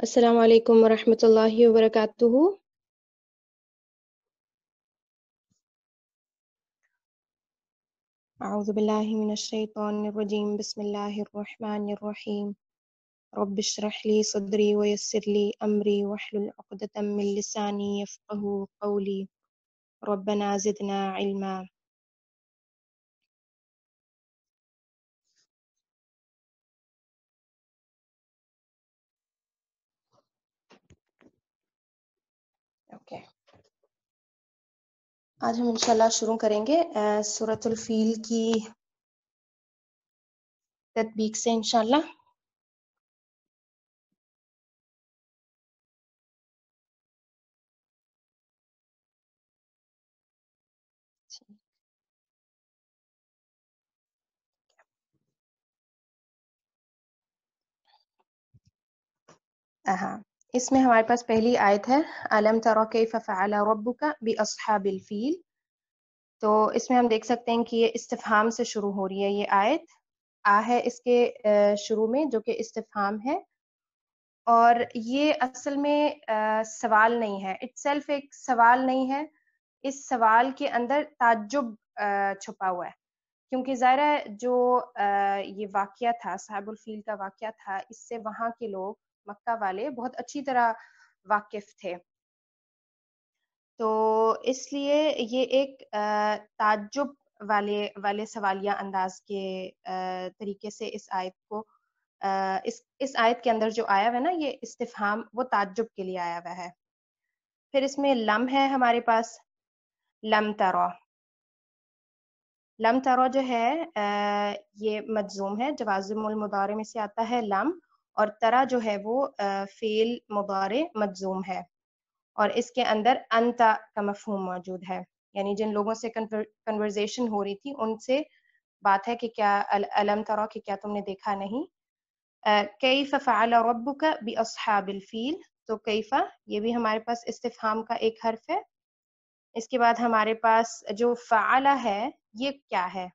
السلام علیکم ورحمۃ اللہ وبرکاتہ۔ اعوذ باللہ من الشیطان الرجیم، بسم اللہ الرحمن الرحیم۔ رب اشرح لی صدری ویسر لی امری واحلل عقدۃ من لسانی یفقہوا قولی، ربنا زدنا علما۔ اوکے، آج ہم انشاءاللہ شروع کریں گے سورۃ الفیل کی تطبیق سے انشاءاللہ۔ ہاں، اس میں ہمارے پاس پہلی آیت ہے الم تر کیف فعل ربک باصحاب الفیل۔ تو اس میں ہم دیکھ سکتے ہیں کہ یہ استفہام سے شروع ہو رہی ہے یہ آیت، ہے اس کے شروع میں جو کہ استفہام ہے، اور یہ اصل میں سوال نہیں ہے، اٹ سیلف ایک سوال نہیں ہے، اس سوال کے اندر تعجب چھپا ہوا ہے، کیونکہ ظاہر ہے جو یہ واقعہ تھا اصحاب الفیل کا واقعہ تھا، اس سے وہاں کے لوگ مکہ والے بہت اچھی طرح واقف تھے، تو اس لیے یہ ایک تعجب والے سوالیہ انداز کے طریقے سے اس آیت کو اس آیت کے اندر جو آیا ہوا ہے نا یہ استفہام، وہ تعجب کے لیے آیا ہوا ہے۔ پھر اس میں لم ہے ہمارے پاس، لم ترا، لم ترا جو ہے یہ مجزوم ہے، جوازم المضارع میں سے آتا ہے لم، اور ترا جو ہے وہ فعل مضارع مجزوم ہے، اور اس کے اندر انتا کا مفہوم موجود ہے، یعنی جن لوگوں سے کنورزیشن ہو رہی تھی ان سے بات ہے کہ کیا الم ترا کہ کیا تم نے دیکھا نہیں۔ کیف فعل ربک باصحاب الفیل، تو کیف یہ بھی ہمارے پاس استفہام کا ایک حرف ہے۔ اس کے بعد ہمارے پاس جو فعل ہے یہ کیا ہے؟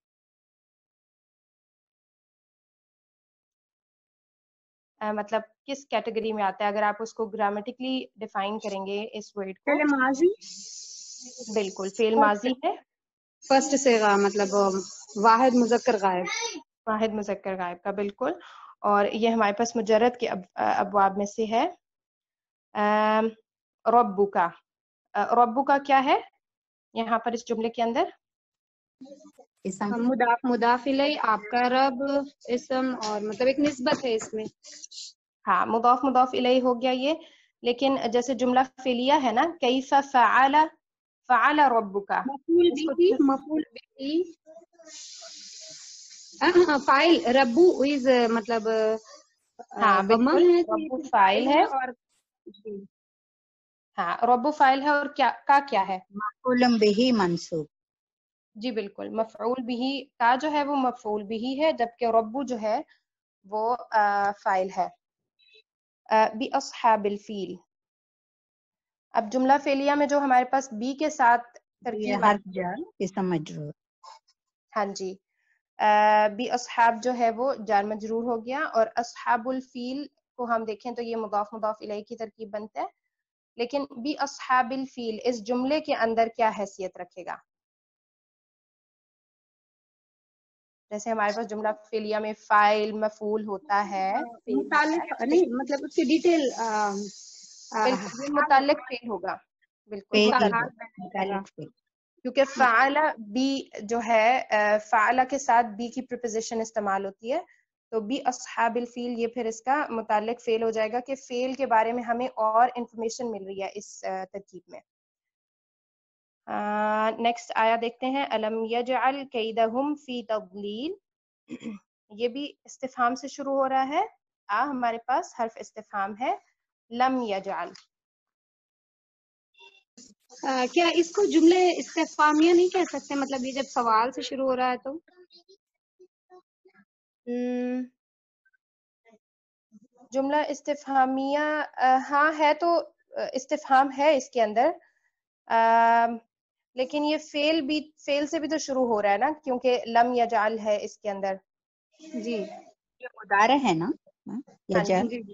مطلب کس کیٹیگری میں آتا ہے؟ اگر آپ اس کو گرامیٹکلی ڈیفائن کریں گے اس ورڈ کو، فعل ماضی، بالکل فعل ماضی ہے، فرسٹ صیغہ مطلب واحد مذکر غائب، واحد مذکر غائب کا، بالکل، اور یہ ہمارے پاس مجرد کے ابواب میں سے ہے۔ ربو کا، ربو کا کیا ہے یہاں پر اس جملے کے اندر؟ مضاف الیہ، آپ کا رب اسم، اور مطلب ایک نسبت ہے اس میں۔ ہاں، مضاف الیہ ہو گیا یہ، لیکن جیسے جملہ فعلیہ ہے نا، کیف فعل، فعل ربک، مفعول اس کو به، مفعول به، فاعل ربو از مطلب ہاں ضمہ بالکل، ہے تو ربو یہ فاعل ہے، اور ہاں ربو فاعل ہے، اور کیا ہے؟ مفعول به منصوب، جی بالکل، مفعول به کا جو ہے وہ مفعول به ہے، جبکہ ربو جو ہے وہ فاعل ہے۔ باصحاب الفیل، اب جملہ فعلیہ میں جو ہمارے پاس بی کے ساتھ یہ ترکیب حرف آتی ہے، جر اسم مجرور، ہاں جی، بی اصحاب جو ہے وہ جار مجرور ہو گیا، اور اصحاب الفیل کو ہم دیکھیں تو یہ مضاف الیہ کی ترکیب بنتا ہے، لیکن بی اصحاب الفیل اس جملے کے اندر کیا حیثیت رکھے گا؟ جیسے ہمارے پاس جملہ فعلیہ میں فاعل مفعول ہوتا ہے، فعل ہوتا متعلق ہے، نہیں، مطلب اس کی ڈیٹیل بالکل یہ متعلق فعل ہوگا، بالکل فعل متعلق، متعلق فعل، کیونکہ فعل بی جو ہے فعل کے ساتھ بی کی پریپوزیشن استعمال ہوتی ہے، تو بی اصحاب الفیل یہ پھر اس کا متعلق فعل ہو جائے گا کہ فعل کے بارے میں ہمیں اور انفارمیشن مل رہی ہے اس ترکیب میں۔ نیکسٹ آیا دیکھتے ہیں، الم یجعل کیدہم فی تضلیل، یہ بھی استفہام سے شروع ہو رہا ہے، ہمارے پاس حرف استفہام ہے، لم یجعل، کیا اس کو جملے استفہامیہ نہیں کہہ سکتے؟ مطلب یہ جب سوال سے شروع ہو رہا ہے تو جملہ استفہامیہ ہاں ہے، تو استفہام ہے اس کے اندر، لیکن یہ فعل سے بھی تو شروع ہو رہا ہے نا، کیونکہ لم یجعل ہے اس کے اندر۔ جی یہ مضارع ہے نا، ہاں جی، یجعل، جی جی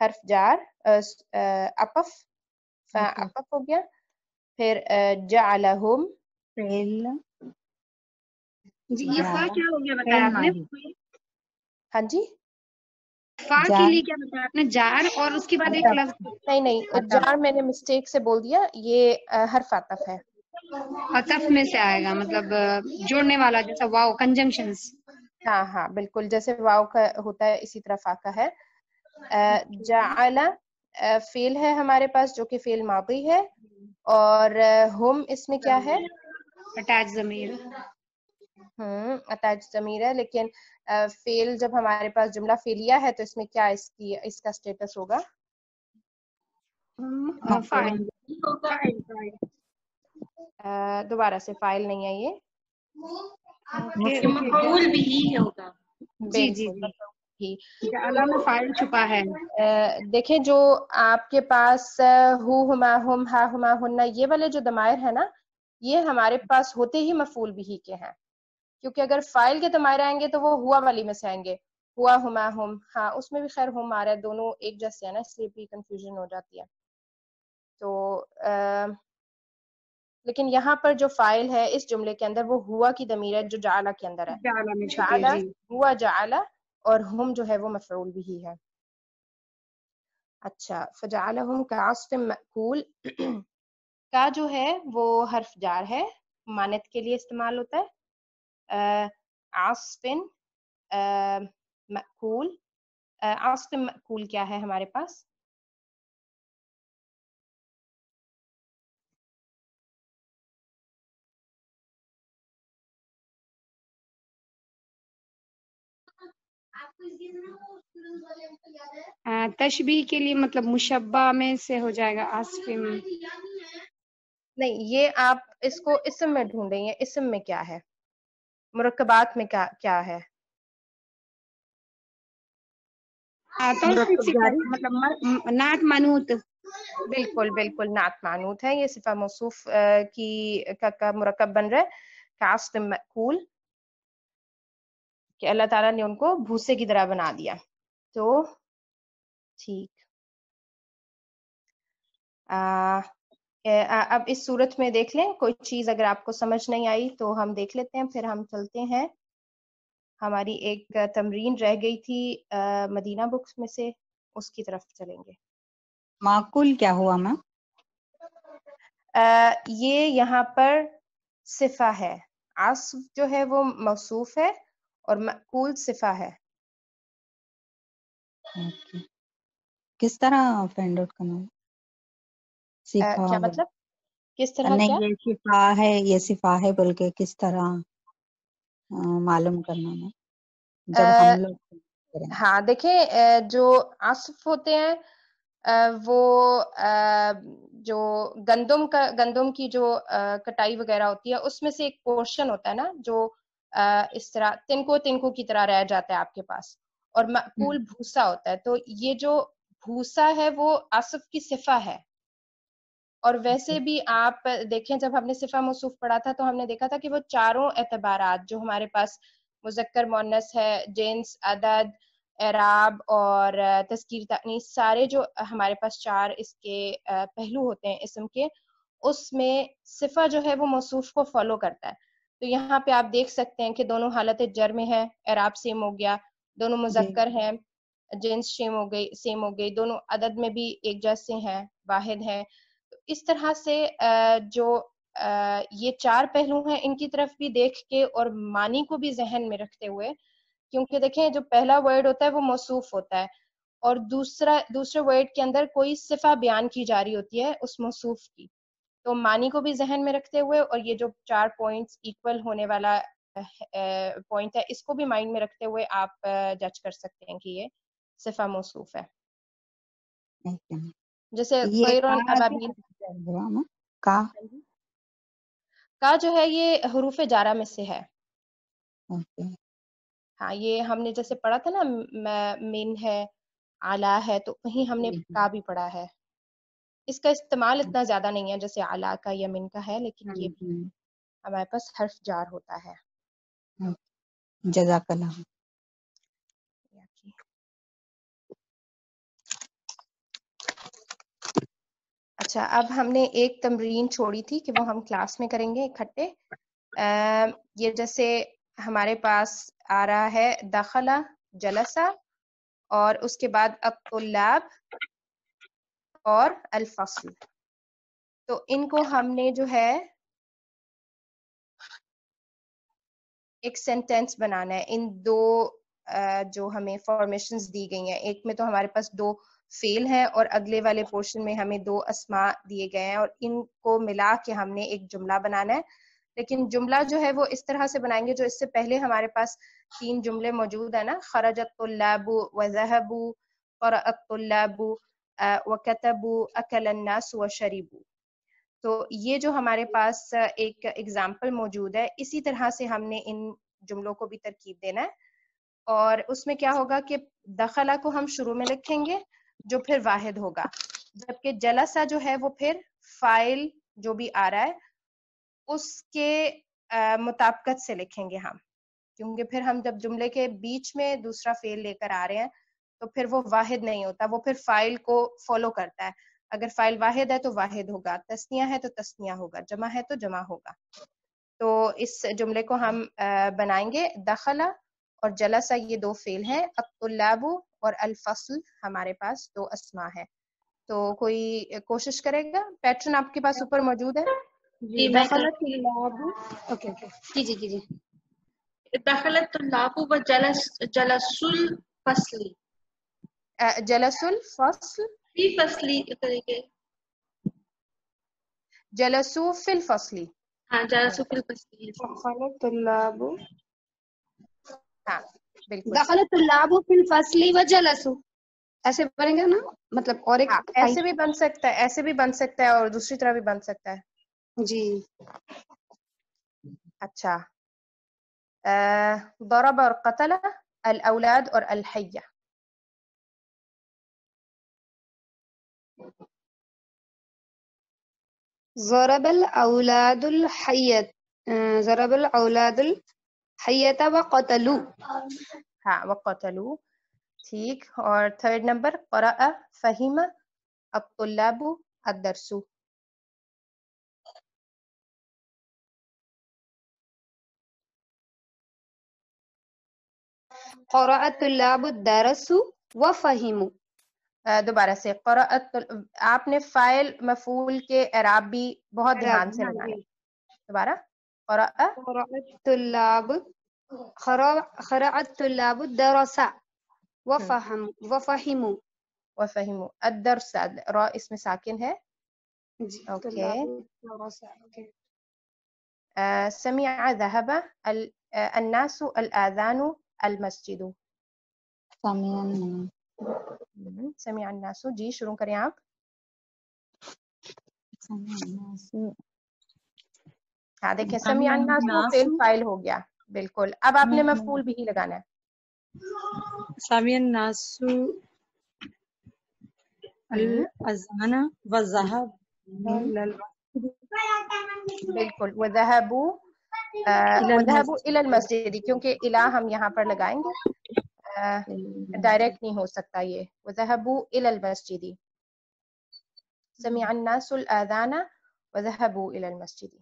حرف جار عطف فعطف ہو گیا. پھر جعلہم فعل جی یہ فا جعل کیا ہو گیا بتایا فعل آپ نے؟ ماضی ہاں جی فا کے جار لیے کیا بتایا آپ نے؟ جار اور اس کے بعد ایک عطف لفظ نہیں عطف جار میں نے مسٹیک سے بول دیا, یہ حرف عطف ہے. عطف میں سے آئے گا, مطلب جوڑنے والا, جیسا واو کنجنکشنز. ہاں بالکل, جیسے واو کا ہوتا ہے اسی طرح فا کا ہے. جعل فعل ہے ہمارے پاس جو کہ فعل ماضی ہے, اور ہم اس میں کیا ہے؟ اٹیچ ضمیر. اٹیچ ضمیر ہے, لیکن فعل جب ہمارے پاس جملہ فعلیہ ہے تو اس میں کیا اس کا اسٹیٹس ہوگا؟ فاعل. دوبارہ سے فاعل نہیں ہے یہ, مفعول بھی ہوگا. جی جی بالکل جی ہی. جعل میں فاعل چھپا ہے. دیکھیں جو آپ کے پاس ہو ہما ہم ہا ہما ہننا یہ والے جو ضمائر ہیں نا, یہ ہمارے پاس ہوتے ہی مفعول بھی کے ہیں, کیونکہ اگر فاعل کے ضمائر آئیں گے تو وہ ہوا والی میں سے آئیں گے. ہوا ہما ہم, ہاں اس میں بھی خیر ہم آ رہا ہے, دونوں ایک جیسے ہیں نا, اس لیے بھی کنفیوژن ہو جاتی ہے. تو لیکن یہاں پر جو فاعل ہے اس جملے کے اندر وہ ہوا کی ضمیر ہے جو جعل کے اندر ہے. جعل میں چھپی ہے. جعل جی ہوا جعل, اور ہم جو ہے وہ مفعول بھی ہے. اچھا, فجعلہم کعصف مأکول کا جو ہے وہ حرف جار ہے, مانت کے لیے استعمال ہوتا ہے. عصف مأکول, عصف مأکول کیا ہے ہمارے پاس؟ تشبیہ کے لیے مطلب مشبہ میں سے ہو جائے گا عاصف. نہیں, یہ آپ اس کو اسم میں ڈھونڈیں گے, اسم میں کیا ہے, مرکبات میں کیا ہے؟ مرکب جاری مطلب نعت منوط. بالکل نعت معنوت ہے, یہ صفہ موصوف کا مرکب بن رہا ہے. کعصف مأکول کہ اللہ تعالیٰ نے ان کو بھوسے کی طرح بنا دیا. تو ٹھیک, اب اس صورت میں دیکھ لیں, کوئی چیز اگر آپ کو سمجھ نہیں آئی تو ہم دیکھ لیتے ہیں, پھر ہم چلتے ہیں. ہماری ایک تمرین رہ گئی تھی مدینہ بکس میں سے, اس کی طرف چلیں گے. معقول کیا ہوا میم؟ یہ یہاں پر صفہ ہے, عصف جو ہے وہ موصوف ہے, اور مأکول صفہ ہے. کس طرح فائنڈ آؤٹ کرنا؟ صفا کیا مطلب کس طرح کیا؟ نہیں, یہ صفا ہے, یہ صفا ہے بول کے کس طرح معلوم کرنا ہے جب ہم لوگ کریں؟ ہاں دیکھیں, جو عصف ہوتے ہیں وہ جو گندم کی جو کٹائی وغیرہ ہوتی ہے اس میں سے ایک پورشن ہوتا ہے نا, جو اس طرح تنکو کی طرح رہ جاتا ہے آپ کے پاس, اور مأکول بھوسا ہوتا ہے. تو یہ جو بھوسا ہے وہ عصف کی صفہ ہے. اور ویسے بھی آپ دیکھیں, جب ہم نے صفہ موصوف پڑھا تھا تو ہم نے دیکھا تھا کہ وہ چاروں اعتبارات جو ہمارے پاس مذکر مؤنث ہے, جنس, عدد, اعراب اور تذکیر تانیث, سارے جو ہمارے پاس چار اس کے پہلو ہوتے ہیں اسم کے, اس میں صفہ جو ہے وہ موصوف کو فالو کرتا ہے. تو یہاں پہ آپ دیکھ سکتے ہیں کہ دونوں حالت جر میں ہے, اعراب سیم ہو گیا, دونوں جی مذکر ہیں, جنس سیم ہو گئی, دونوں عدد میں بھی ایک جیسے ہیں, واحد ہیں. اس طرح سے جو یہ چار پہلو ہیں ان کی طرف بھی دیکھ کے اور معنی کو بھی ذہن میں رکھتے ہوئے, کیونکہ دیکھیں جو پہلا ورڈ ہوتا ہے وہ موصوف ہوتا ہے, اور دوسرے ورڈ کے اندر کوئی صفہ بیان کی جا رہی ہوتی ہے اس موصوف کی. تو معنی کو بھی ذہن میں رکھتے ہوئے, اور یہ جو 4 پوائنٹس ایکول ہونے والا پوائنٹ ہے, اس کو بھی مائنڈ میں رکھتے ہوئے آپ جج کر سکتے ہیں کہ یہ صفہ موصوف ہے. جیسے یہ طیرون کہا ابابیل, کا جو ہے یہ حروف جارہ میں سے ہے. ہاں, یہ ہم نے جیسے پڑھا تھا نا, من ہے, اعلیٰ ہے, تو وہیں ہم نے کا بھی پڑھا ہے. اس کا استعمال اتنا زیادہ نہیں ہے جیسے اعلیٰ کا یا من کا ہے, لیکن یہ بھی ہمارے پاس حرف جار ہوتا ہے. جزاک اللہ. اچھا اب ہم نے ایک تمرین چھوڑی تھی کہ وہ ہم کلاس میں کریں گے اکٹھے. یہ جیسے ہمارے پاس آ رہا ہے دخلا جلسہ اور اس کے بعد الطلاب اور الفصل. تو ان کو ہم نے جو ہے ایک سینٹینس بنانا ہے ان دو جو ہمیں فارمیشنز دی گئی ہیں. ایک میں تو ہمارے پاس دو فعل ہیں اور اگلے والے پورشن میں ہمیں دو اسماء دیے گئے ہیں اور ان کو ملا کے ہم نے ایک جملہ بنانا ہے. لیکن جملہ جو ہے وہ اس طرح سے بنائیں گے جو اس سے پہلے ہمارے پاس 3 جملے موجود ہیں نا. خرج الطلاب وذهبوا قرأ الطلاب وكتبوا اكل الناس وشربوا. تو یہ جو ہمارے پاس ایک ایگزامپل موجود ہے اسی طرح سے ہم نے ان جملوں کو بھی ترکیب دینا ہے. اور اس میں کیا ہوگا کہ دخلا کو ہم شروع میں لکھیں گے جو پھر واحد ہوگا, جبکہ جلسہ جو ہے وہ پھر فاعل جو بھی آ رہا ہے اس کے مطابقت سے لکھیں گے ہم, کیونکہ پھر ہم جب جملے کے بیچ میں دوسرا فعل لے کر آ رہے ہیں تو پھر وہ واحد نہیں ہوتا, وہ پھر فاعل کو فالو کرتا ہے. اگر فاعل واحد ہے تو واحد ہوگا, تثنیہ ہے تو تثنیہ ہوگا, جمع ہے تو جمع ہوگا. تو اس جملے کو ہم بنائیں گے دخلا اور جلسہ یہ دو فعل ہیں, الطلاب اور الفصل ہمارے پاس دو اسماء ہیں. تو کوئی کوشش کرے گا؟ پیٹرن آپ کے پاس اوپر موجود ہے. جی دخلت الطلاب. اوکے کیجیے. دخلت الطلاب وجلسوا الفصل. جلس الفصل فی فصلی طریقے. جلسوا فی الفصل. ہاں جلسوا فی الفصل. دخلت الطلاب ہاں بالکل دخلت الطلاب فی الفصل وجلسوا, ایسے بنے گا نا, مطلب اور ایک ہاں ایسے بھی بن سکتا ہے, ایسے بھی بن سکتا ہے اور دوسری طرح بھی بن سکتا ہے. جی. اچھا ضرب اور قتل الاولاد اور الحیہ. ضرب الاولاد الحیۃ, ضرب الاولاد الحیۃ وقتلوا. ہاں وقتلوا ٹھیک. اور تھرڈ نمبر قرأ فہم الطلاب الدرس. قرأ الطلاب الدرس وفهموا. دوبارہ سے قرأت, آپ نے فاعل مفعول کے اعراب بھی بہت دھیان سے لگانا ہے. دوبارہ قرأ الطلاب الدرس وفهموا. وفهموا الدرس, را اس میں ساکن ہے. اوکے. سمع ذهب الناس الآذان المسجد. سمع الناس. جی شروع کریں آپ. ہاں دیکھیں سمع الناس فعل فاعل ہو گیا. بالکل. اب آپ نے مفعول بھی لگانا ہے. سمع الناس الاذان والذهب. بالکل. وذهبوا وذهبوا الى المسجد, کیونکہ الہ ہم یہاں پر لگائیں گے, ڈائریکٹ نہیں ہو سکتا یہ. وذهبوا الى المسجد. سمع الناس الاذان وذهبوا الى المسجد.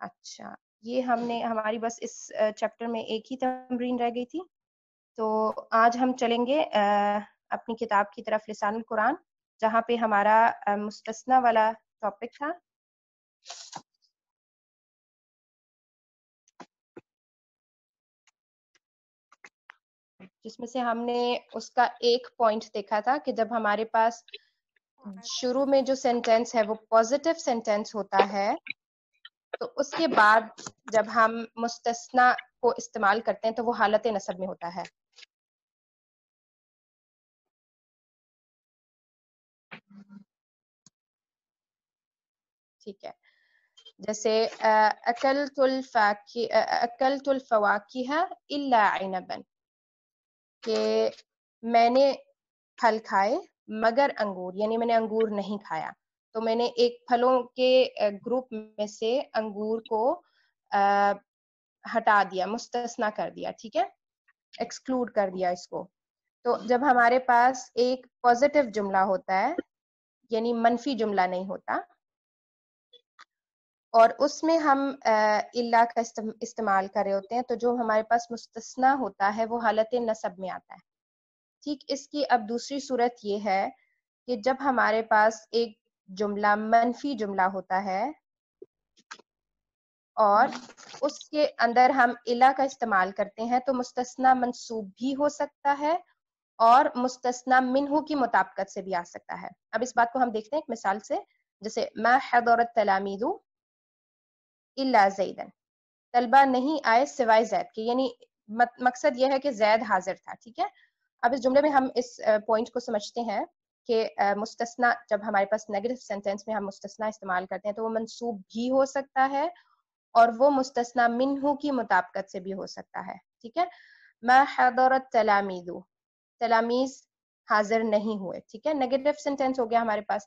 اچھا یہ ہم نے ہماری بس اس چیپٹر میں ایک ہی تمرین رہ گئی تھی. تو آج ہم چلیں گے اپنی کتاب کی طرف لسان القرآن, جہاں پہ ہمارا مستثنی والا ٹاپک تھا. جس میں سے ہم نے اس کا ایک پوائنٹ دیکھا تھا کہ جب ہمارے پاس شروع میں جو سینٹینس ہے وہ پازیٹیو سینٹینس ہوتا ہے تو اس کے بعد جب ہم مستثنی کو استعمال کرتے ہیں تو وہ حالت نصب میں ہوتا ہے. ٹھیک ہے. جیسے اکلت الفواکہ الا عنبا, کہ میں نے پھل کھائے مگر انگور, یعنی میں نے انگور نہیں کھایا. تو میں نے ایک پھلوں کے گروپ میں سے انگور کو ہٹا دیا, مستثنا کر دیا. ٹھیک ہے, ایکسکلوڈ کر دیا اس کو. تو جب ہمارے پاس ایک پازیٹیو جملہ ہوتا ہے یعنی منفی جملہ نہیں ہوتا، اور اس میں ہم الا کا استعمال کر رہے ہوتے ہیں، تو جو ہمارے پاس مستثنا ہوتا ہے وہ حالت نصب میں آتا ہے. ٹھیک، اس کی اب دوسری صورت یہ ہے کہ جب ہمارے پاس ایک جملہ منفی جملہ ہوتا ہے اور اس کے اندر ہم الا کا استعمال کرتے ہیں تو مستثنا منصوب بھی ہو سکتا ہے اور مستثنا منہ کی مطابقت سے بھی آ سکتا ہے. اب اس بات کو ہم دیکھتے ہیں ایک مثال سے، جیسے ما حضر التلاميذ الا زیدن، طلبہ نہیں آئے سوائے زید کے، یعنی مقصد یہ ہے کہ زید حاضر تھا. ٹھیک ہے، اب اس جملے میں ہم اس پوائنٹ کو سمجھتے ہیں کہ مستثنا جب ہمارے پاس نیگیٹو سینٹینس میں ہم مستثنا استعمال کرتے ہیں تو وہ منصوب بھی ہو سکتا ہے اور وہ مستثنا منہ کی مطابقت سے بھی ہو سکتا ہے. ٹھیک ہے، ما حضر التلاميذ، تلامیذ حاضر نہیں ہوئے. ٹھیک ہے، نیگیٹو سینٹینس ہو گیا ہمارے پاس.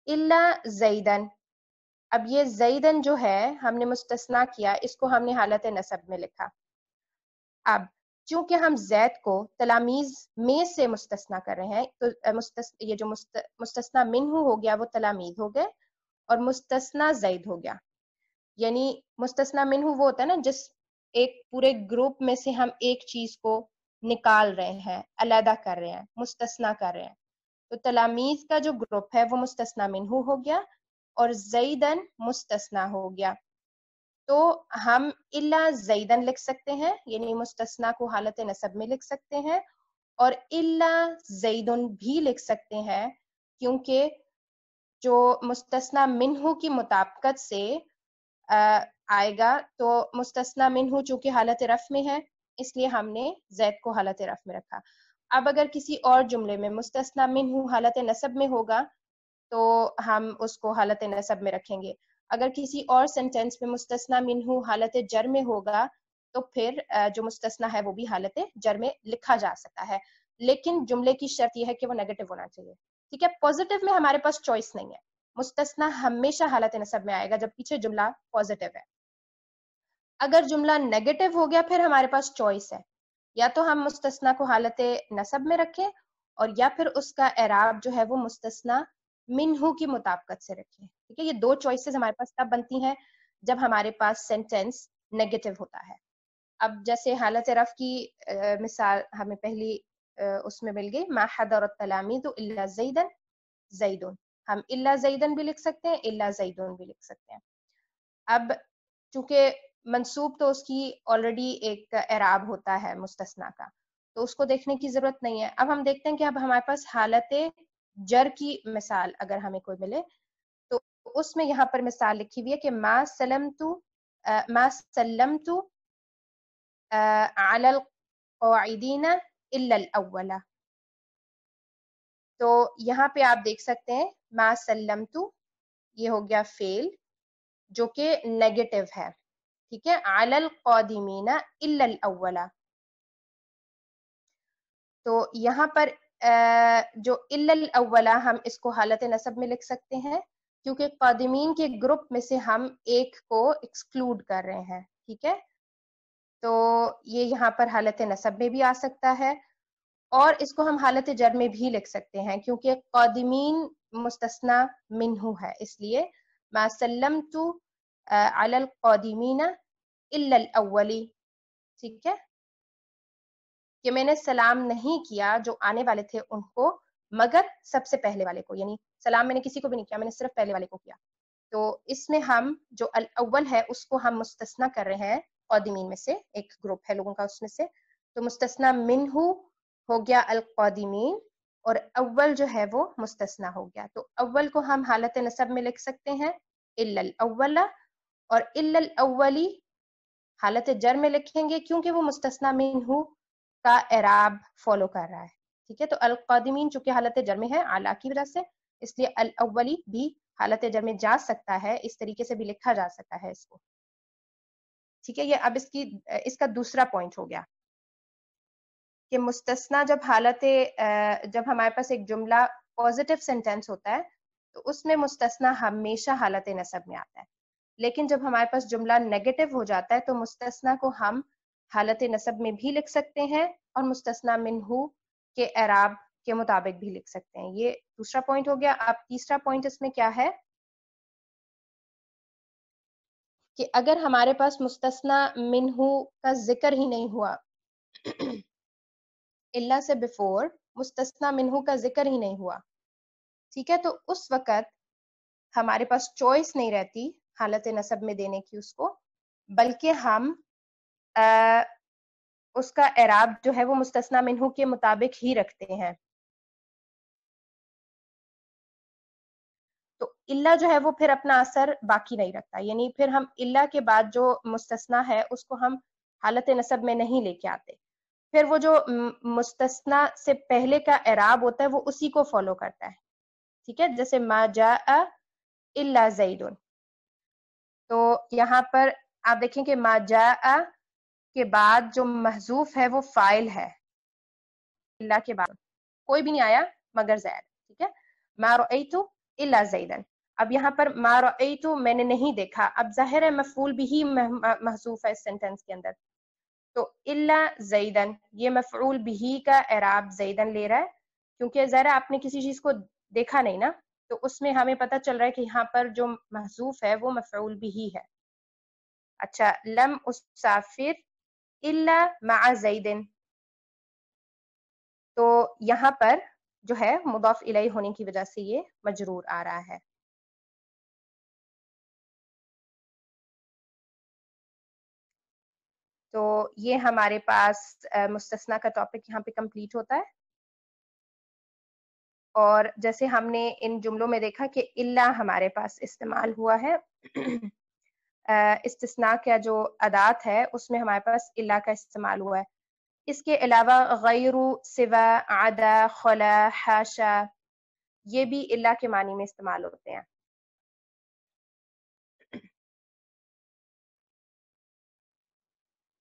الا زیدن، اب یہ زیدن جو ہے ہم نے مستثنا کیا، اس کو ہم نے حالت نصب میں لکھا. اب چونکہ ہم زید کو تلامیذ میں سے مستثنا کر رہے ہیں تو یہ جو مستثنا منہ ہو گیا وہ تلامیذ ہو گئے اور مستثنا زید ہو گیا. یعنی مستثنا منہ وہ ہوتا ہے نا جس ایک پورے گروپ میں سے ہم ایک چیز کو نکال رہے ہیں، علیحدہ کر رہے ہیں، مستثنا کر رہے ہیں. تو تلامیذ کا جو گروپ ہے وہ مستثنا منہ ہو گیا اور زیدن مستثنا ہو گیا. تو ہم الا زیدن لکھ سکتے ہیں، یعنی مستثنا کو حالت نصب میں لکھ سکتے ہیں، اور الا زیدن بھی لکھ سکتے ہیں کیونکہ جو مستثنا منہ کی مطابقت سے آئے گا تو مستثنا منہ چونکہ حالت رفع میں ہے اس لیے ہم نے زید کو حالت رفع میں رکھا. اب اگر کسی اور جملے میں مستثنا منہ حالت نصب میں ہوگا تو ہم اس کو حالت نصب میں رکھیں گے. اگر کسی اور سینٹینس میں مستثنا منہ حالت جر میں ہوگا تو پھر جو مستثنا ہے وہ بھی حالت جر میں لکھا جا سکتا ہے، لیکن جملے کی شرط یہ ہے کہ وہ نیگیٹو ہونا چاہیے. ٹھیک ہے، پازیٹیو میں ہمارے پاس چوائس نہیں ہے، مستثنا ہمیشہ حالت نصب میں آئے گا جب پیچھے جملہ پازیٹیو ہے. اگر جملہ نیگیٹو ہو گیا پھر ہمارے پاس چوائس ہے، یا تو ہم مستثنا کو حالت نصب میں رکھیں اور یا پھر اس کا اعراب جو ہے وہ مستثنا منہ کی مطابقت سے رکھیں. ٹھیک ہے، یہ دو چوائسز ہمارے پاس تب بنتی ہیں جب ہمارے پاس سینٹینس نیگیٹو ہوتا ہے. اب جیسے حالت رفع کی مثال ہمیں پہلی اس میں مل گئی، ما حضر التلاميذ الا زیدن زیدن، ہم الا زیدن بھی لکھ سکتے ہیں، الا زیدن بھی لکھ سکتے ہیں. اب چونکہ منصوب تو اس کی آلریڈی ایک اعراب ہوتا ہے مستثنا کا، تو اس کو دیکھنے کی ضرورت نہیں ہے. اب ہم دیکھتے ہیں کہ اب ہمارے پاس حالت جر کی مثال اگر ہمیں کوئی ملے تو اس میں یہاں پر مثال لکھی ہوئی ہے کہ ما سلمت علی القاعدین الا الاول. تو یہاں پہ آپ دیکھ سکتے ہیں ما سلمت یہ ہو گیا فعل جو کہ نیگیٹو ہے. ٹھیک ہے، علی القادمین الا الاول، تو یہاں پر جو الا الاول ہم اس کو حالت نصب میں لکھ سکتے ہیں کیونکہ قادمین کے گروپ میں سے ہم ایک کو ایکسکلوڈ کر رہے ہیں. ٹھیک ہے، تو یہ یہاں پر حالت نصب میں بھی آ سکتا ہے اور اس کو ہم حالت جر میں بھی لکھ سکتے ہیں کیونکہ قادمین مستثنا منہ ہے، اس لیے ما سلمت علی القادمین الا الاولی. ٹھیک ہے، کہ میں نے سلام نہیں کیا جو آنے والے تھے ان کو مگر سب سے پہلے والے کو، یعنی سلام میں نے کسی کو بھی نہیں کیا، میں نے صرف پہلے والے کو کیا. تو اس میں ہم جو الاول ہے اس کو ہم مستثنا کر رہے ہیں قادمین میں سے، ایک گروپ ہے لوگوں کا اس میں سے، تو مستثنا منہ ہو گیا القادمین اور اول جو ہے وہ مستثنا ہو گیا. تو اول کو ہم حالت نصب میں لکھ سکتے ہیں الا الاول اور الا الاولی حالت جر میں لکھیں گے کیونکہ وہ مستثنا منہ کا اعراب فالو کر رہا ہے. ٹھیک ہے، تو القادمین چونکہ حالت جر میں ہے اعلی کی وجہ سے، اس لیے الاولی بھی حالت جر میں جا سکتا ہے، اس طریقے سے بھی لکھا جا سکتا ہے اس کو. ٹھیک ہے، یہ اب اس کا دوسرا پوائنٹ ہو گیا کہ مستثنا جب ہمارے پاس ایک جملہ پازیٹیو سینٹینس ہوتا ہے تو اس میں مستثنا ہمیشہ حالت نصب میں آتا ہے، لیکن جب ہمارے پاس جملہ نیگیٹو ہو جاتا ہے تو مستثنا کو ہم حالت نصب میں بھی لکھ سکتے ہیں اور مستثنا منہ کے اعراب کے مطابق بھی لکھ سکتے ہیں. یہ دوسرا پوائنٹ ہو گیا. اب تیسرا پوائنٹ اس میں کیا ہے کہ اگر ہمارے پاس مستثنا منہ کا ذکر ہی نہیں ہوا الا سے بفور مستثنا منہ کا ذکر ہی نہیں ہوا, ٹھیک ہے, تو اس وقت ہمارے پاس چوائس نہیں رہتی حالت نصب میں دینے کی اس کو, بلکہ ہم اس کا اعراب جو ہے وہ مستثنا منہ کے مطابق ہی رکھتے ہیں. تو الا جو ہے وہ پھر اپنا اثر باقی نہیں رکھتا, یعنی پھر ہم الا کے بعد جو مستثنا ہے اس کو ہم حالت نصب میں نہیں لے کے آتے, پھر وہ جو مستثنا سے پہلے کا اعراب ہوتا ہے وہ اسی کو فالو کرتا ہے, ٹھیک ہے. جیسے ما جاء الا زید, تو یہاں پر آپ دیکھیں کہ ما جاء کے بعد جو محذوف ہے وہ فاعل ہے, الا کے بعد کوئی بھی نہیں آیا مگر زید, ٹھیک ہے. ما رأیت الا زیدن, اب یہاں پر ما رأیت میں نے نہیں دیکھا, اب ظاہر ہے مفعول بھی محذوف ہے اس سینٹنس کے اندر, تو الا زیدن یہ مفعول بھی کا اعراب زیدن لے رہا ہے, کیونکہ ذرا آپ نے کسی چیز کو دیکھا نہیں نا, تو اس میں ہمیں پتہ چل رہا ہے کہ یہاں پر جو محذوف ہے وہ مفعول بھی ہے. اچھا, لم اسافر الا مع زیدن, تو یہاں پر جو ہے مضاف الیہ ہونے کی وجہ سے یہ مجرور آ رہا ہے. تو یہ ہمارے پاس مستثنا کا ٹاپک یہاں پہ کمپلیٹ ہوتا ہے. اور جیسے ہم نے ان جملوں میں دیکھا کہ الا ہمارے پاس استعمال ہوا ہے, استثناء کا جو ادات ہے اس میں ہمارے پاس الا کا استعمال ہوا ہے. اس کے علاوہ غیر, سوا, عدا, خلا, حاشا یہ بھی الا کے معنی میں استعمال ہوتے ہیں.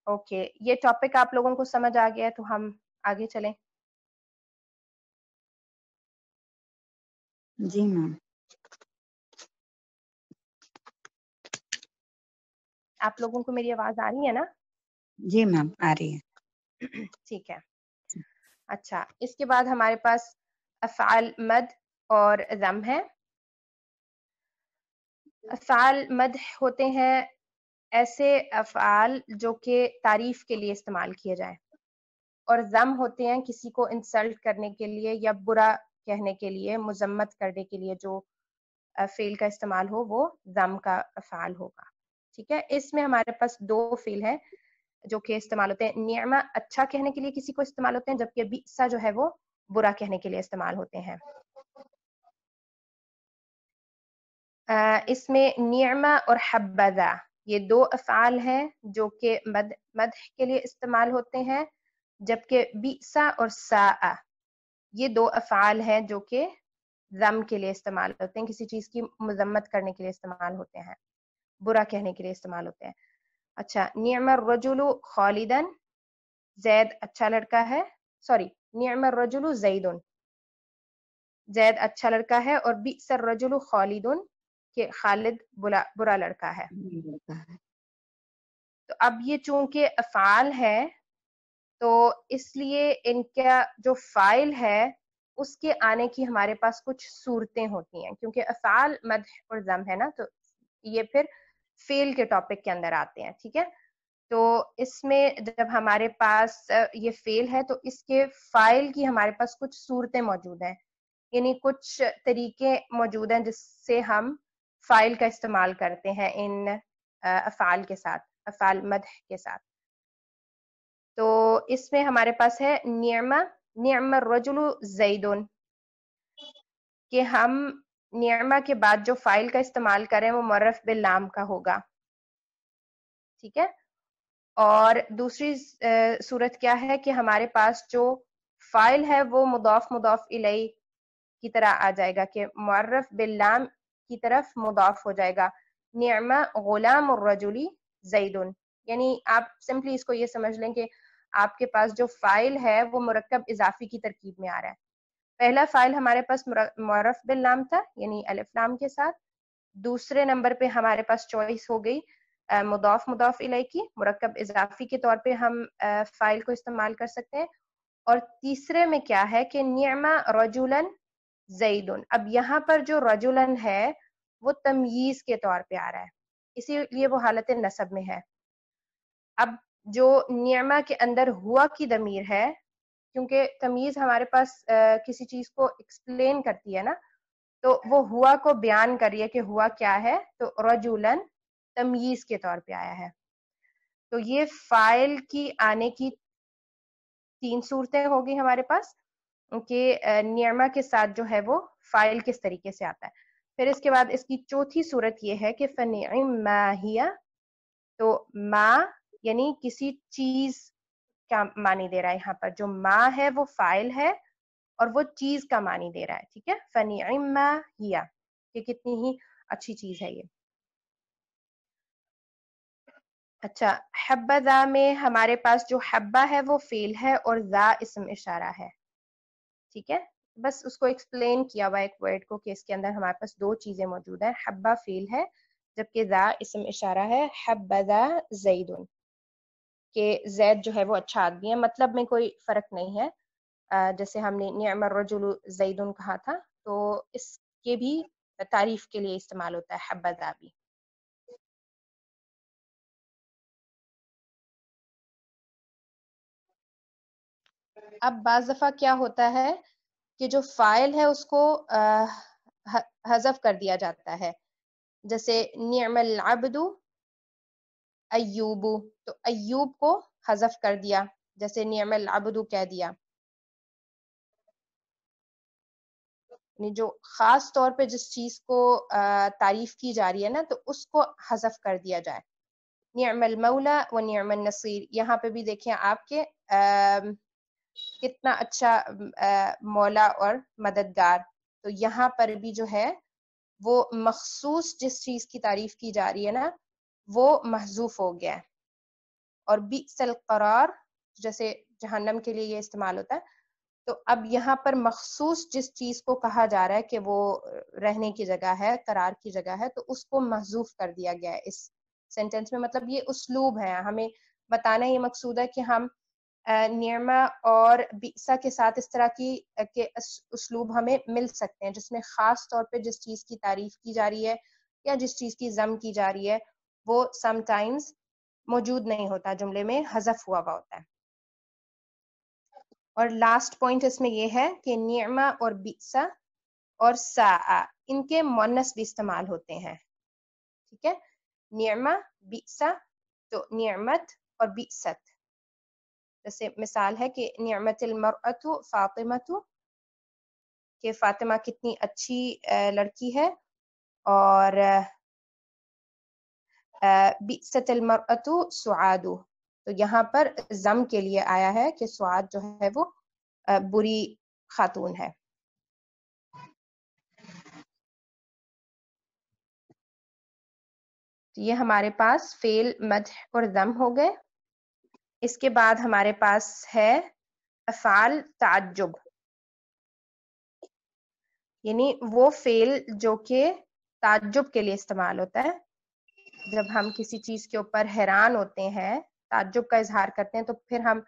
اوکے, یہ ٹاپک آپ لوگوں کو سمجھ آ گیا ہے, تو ہم آگے چلیں. جی میم. آپ لوگوں کو میری آواز آ رہی ہے نا؟ جی میم آ رہی ہے. ٹھیک ہے. اچھا, اس کے بعد ہمارے پاس افعال مد اور ذم ہے. افعال مد ہوتے ہیں ایسے افعال جو کہ تعریف کے لیے استعمال کیے جائیں, اور ذم ہوتے ہیں کسی کو انسلٹ کرنے کے لیے یا برا کہنے کے لیے, مذمت کرنے کے لیے جو فعل کا استعمال ہو وہ ذم کا افعال ہوگا. ٹھیک ہے, اس میں ہمارے پاس دو فعل ہیں جو کہ استعمال ہوتے ہیں. نعمہ اچھا کہنے کے لیے کسی کو استعمال ہوتے ہیں, جبکہ بئسا جو ہے وہ برا کہنے کے لیے استعمال ہوتے ہیں. اس میں نعمہ اور حبذا یہ دو افعال ہیں جو کہ مدح کے لیے استعمال ہوتے ہیں, جبکہ بئسا اور ساء یہ دو افعال ہیں جو کہ ذم کے لیے استعمال ہوتے ہیں, کسی چیز کی مذمت کرنے کے لیے استعمال ہوتے ہیں, برا کہنے کے لیے استعمال ہوتے ہیں. اچھا, نعم الرجل خالدن زید اچھا لڑکا ہے, سوری نعم الرجل زیدن زید اچھا لڑکا ہے, اور بئس الرجل خالدن کہ خالد برا لڑکا ہے. تو اب یہ چونکہ افعال ہے تو اس لیے ان کا جو فاعل ہے اس کے آنے کی ہمارے پاس کچھ صورتیں ہوتی ہیں, کیونکہ افعال مدح اور ذم ہے نا, تو یہ پھر فعل کے ٹاپک کے اندر آتے ہیں. ٹھیک ہے, تو اس میں جب ہمارے پاس یہ فعل ہے تو اس کے فاعل کی ہمارے پاس کچھ صورتیں موجود ہیں, یعنی کچھ طریقے موجود ہیں جس سے ہم فاعل کا استعمال کرتے ہیں ان افعال کے ساتھ, افعال مدح کے ساتھ. تو اس میں ہمارے پاس ہے نعم الرجل زیدن, کہ ہم نعمہ کے بعد جو فاعل کا استعمال کریں وہ معرف باللام کا ہوگا. ٹھیک ہے, اور دوسری صورت کیا ہے کہ ہمارے پاس جو فاعل ہے وہ مضاف الیہ کی طرح آ جائے گا, کہ معرف باللام کی طرف مضاف ہو جائے گا. نعم غلام الرجل زیدن, یعنی آپ سمپلی اس کو یہ سمجھ لیں کہ آپ کے پاس جو فاعل ہے وہ مرکب اضافی کی ترکیب میں آ رہا ہے. پہلا فاعل ہمارے پاس معرف باللام تھا یعنی الف لام کے ساتھ, دوسرے نمبر پہ ہمارے پاس چوائس ہو گئی مضاف الیہ کی, مرکب اضافی کے طور پہ ہم فاعل کو استعمال کر سکتے ہیں, اور تیسرے میں کیا ہے کہ نعم رجلن زیدن. اب یہاں پر جو رجلن ہے وہ تمییز کے طور پہ آ رہا ہے، اسی لیے وہ حالت نصب میں ہے. اب جو نعمہ کے اندر ہوا کی ضمیر ہے، کیونکہ تمیز ہمارے پاس کسی چیز کو ایکسپلین کرتی ہے نا، تو وہ ہوا کو بیان کر رہی ہے کہ ہوا کیا ہے، تو رجولن تمیز کے طور پہ آیا ہے. تو یہ فاعل کی آنے کی 3 صورتیں ہوگی ہمارے پاس کہ نعمہ کے ساتھ جو ہے وہ فاعل کس طریقے سے آتا ہے. پھر اس کے بعد اس کی چوتھی صورت یہ ہے کہ فنعم ما ہی، تو ما یعنی کسی چیز کا معنی دے رہا ہے. یہاں پر جو ما ہے وہ فاعل ہے اور وہ چیز کا معنی دے رہا ہے. ٹھیک ہے، فنعم ما ہی، کہ کتنی ہی اچھی چیز ہے یہ. اچھا، حبذا میں ہمارے پاس جو حبہ ہے وہ فعل ہے اور ذا اسم اشارہ ہے. ٹھیک ہے، بس اس کو ایکسپلین کیا ہوا ایک ورڈ کو کہ اس کے اندر ہمارے پاس 2 چیزیں موجود ہیں. حبہ فعل ہے جبکہ ذا اسم اشارہ ہے. حبذا زیدن، کہ زید جو ہے وہ اچھا آدمی ہے. مطلب میں کوئی فرق نہیں ہے، جیسے ہم نے نعم الرجل زیدن کہا تھا تو اس کے بھی تعریف کے لیے استعمال ہوتا ہے حبذا بھی. اب بعض دفعہ کیا ہوتا ہے کہ جو فاعل ہے اس کو حذف کر دیا جاتا ہے، جیسے نعم العبد ایوب، تو ایوب کو حذف کر دیا، جیسے نعم العبد کہہ دیا. یعنی جو خاص طور پہ جس چیز کو تعریف کی جا رہی ہے نا، تو اس کو حذف کر دیا جائے. نعم المولا و نعم النصیر، یہاں پہ بھی دیکھیں آپ کے کتنا اچھا مولا اور مددگار. تو یہاں پر بھی جو ہے وہ مخصوص جس چیز کی تعریف کی جا رہی ہے نا وہ محذوف ہو گیا ہے. اور بئس القرار جیسے جہنم کے لیے یہ استعمال ہوتا ہے، تو اب یہاں پر مخصوص جس چیز کو کہا جا رہا ہے کہ وہ رہنے کی جگہ ہے، قرار کی جگہ ہے، تو اس کو محذوف کر دیا گیا ہے اس سینٹینس میں. مطلب یہ اسلوب ہے، ہمیں بتانا یہ مقصود ہے کہ ہم نعمہ اور بئسا کے ساتھ اس طرح کی کہ اسلوب ہمیں مل سکتے ہیں جس میں خاص طور پہ جس چیز کی تعریف کی جا رہی ہے یا جس چیز کی ذم کی جا رہی ہے وہ سم ٹائمز موجود نہیں ہوتا، جملے میں حذف ہوا ہوا ہوتا ہے. اور لاسٹ پوائنٹ اس میں یہ ہے کہ نعمہ اور بئسا اور ساء ان کے مؤنث بھی استعمال ہوتے ہیں. ٹھیک ہے، نعمہ بئسا تو نعمت اور بئست، جیسے مثال ہے کہ نعمت المرأۃ فاطمۃ، کہ فاطمہ کتنی اچھی لڑکی ہے، اور بئست المرأۃ سعاد، تو یہاں پر ضم کے لیے آیا ہے کہ سعاد جو ہے وہ بری خاتون ہے. تو یہ ہمارے پاس فعل مدح اور ذم ہو گئے. اس کے بعد ہمارے پاس ہے افعال تعجب، یعنی وہ فعل جو کہ تعجب کے لیے استعمال ہوتا ہے. جب ہم کسی چیز کے اوپر حیران ہوتے ہیں، تعجب کا اظہار کرتے ہیں، تو پھر ہم